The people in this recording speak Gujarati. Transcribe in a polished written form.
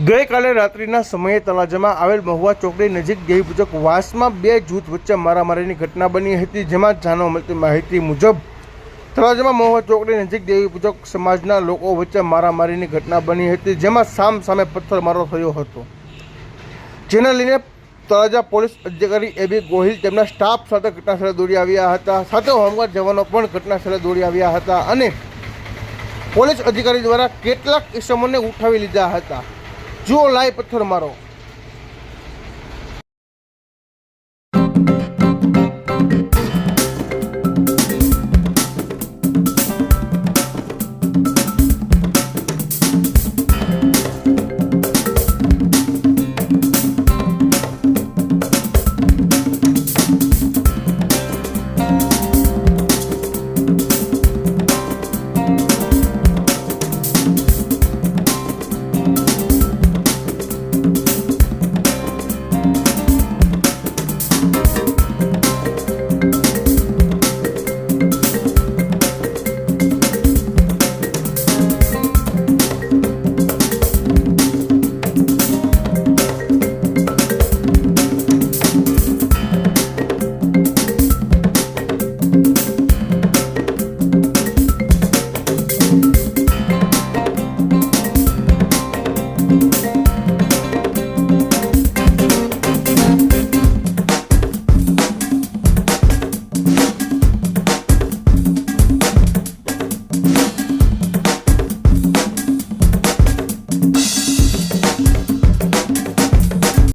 ગઈકાલે રાત્રિના સમયે તળાજામાં આવેલ મહુવા ચોકડી નજીક દેવીપૂજક વાસમાં બે જૂથ વચ્ચે મારામારીની ઘટના બની હતી, જેમાં જાણવા મળતી માહિતી મુજબ તળાજામાં મહુવા ચોકડી નજીક દેવીપૂજક સમાજના લોકો વચ્ચે મારામારીની ઘટના બની હતી, જેમાં સામ સામે પથ્થરમારો થયો હતો, જેને લઈને તળાજા પોલીસ અધિકારી એબી ગોહિલ તેમના સ્ટાફ સાથે ઘટનાસ્થળે દોડી આવ્યા હતા. સાથે હોમગાર્ડ જવાનો પણ ઘટનાસ્થળે દોડી આવ્યા હતા અને પોલીસ અધિકારી દ્વારા કેટલાક ઇસમોને ઉઠાવી લીધા હતા. જો લાઈ પથ્થરમારો.